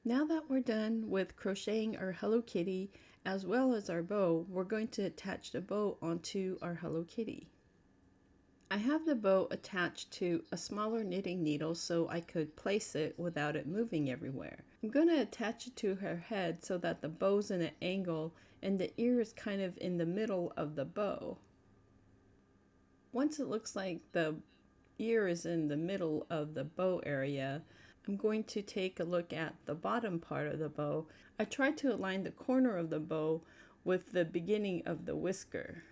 Now that we're done with crocheting our Hello Kitty as well as our bow, we're going to attach the bow onto our Hello Kitty. I have the bow attached to a smaller knitting needle so I could place it without it moving everywhere. I'm going to attach it to her head so that the bow's in an angle and the ear is kind of in the middle of the bow. Once it looks like the ear is in the middle of the bow area, I'm going to take a look at the bottom part of the bow. I tried to align the corner of the bow with the beginning of the whisker.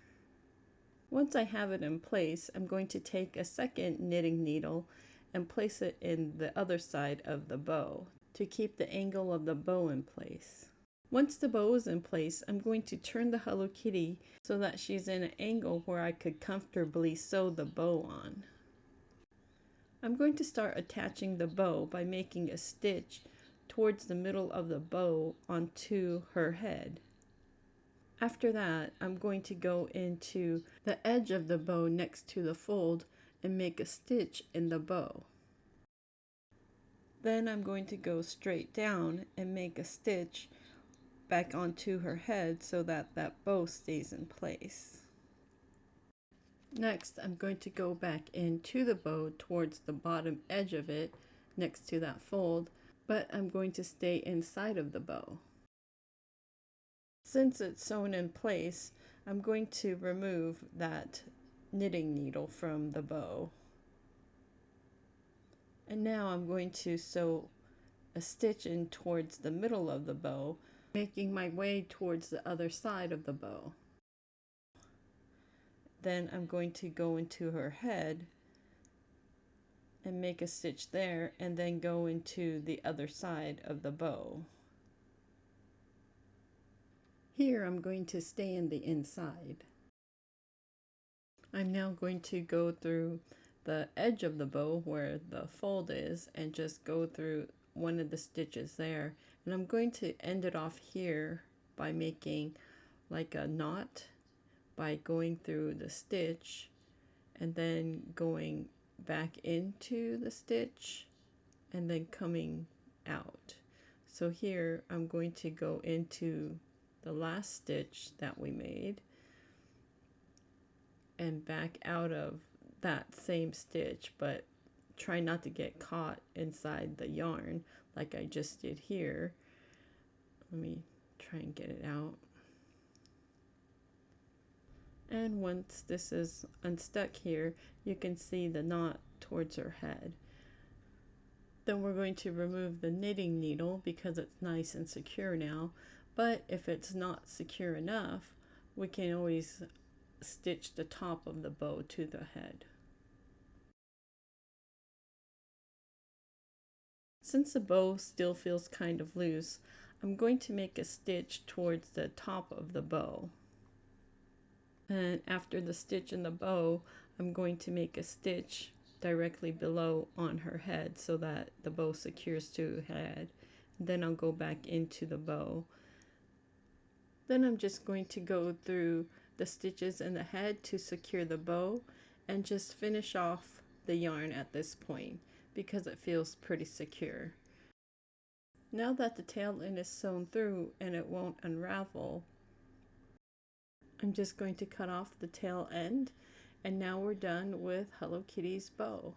Once I have it in place, I'm going to take a second knitting needle and place it in the other side of the bow to keep the angle of the bow in place. Once the bow is in place, I'm going to turn the Hello Kitty so that she's in an angle where I could comfortably sew the bow on. I'm going to start attaching the bow by making a stitch towards the middle of the bow onto her head. After that, I'm going to go into the edge of the bow next to the fold and make a stitch in the bow. Then I'm going to go straight down and make a stitch back onto her head so that that bow stays in place. Next, I'm going to go back into the bow towards the bottom edge of it next to that fold, but I'm going to stay inside of the bow. Since it's sewn in place, I'm going to remove that knitting needle from the bow. And now I'm going to sew a stitch in towards the middle of the bow, making my way towards the other side of the bow. Then I'm going to go into her head and make a stitch there and then go into the other side of the bow. Here I'm going to stay in the inside. I'm now going to go through the edge of the bow where the fold is and just go through one of the stitches there. And I'm going to end it off here by making like a knot by going through the stitch and then going back into the stitch and then coming out. So here I'm going to go into the last stitch that we made and back out of that same stitch, but try not to get caught inside the yarn like I just did here. Let me try and get it out. And once this is unstuck here, you can see the knot towards her head. Then we're going to remove the knitting needle because it's nice and secure now. But if it's not secure enough, we can always stitch the top of the bow to the head. Since the bow still feels kind of loose, I'm going to make a stitch towards the top of the bow. And after the stitch in the bow, I'm going to make a stitch directly below on her head so that the bow secures to her head. Then I'll go back into the bow. Then I'm just going to go through the stitches in the head to secure the bow and just finish off the yarn at this point because it feels pretty secure. Now that the tail end is sewn through and it won't unravel, I'm just going to cut off the tail end, and now we're done with Hello Kitty's bow.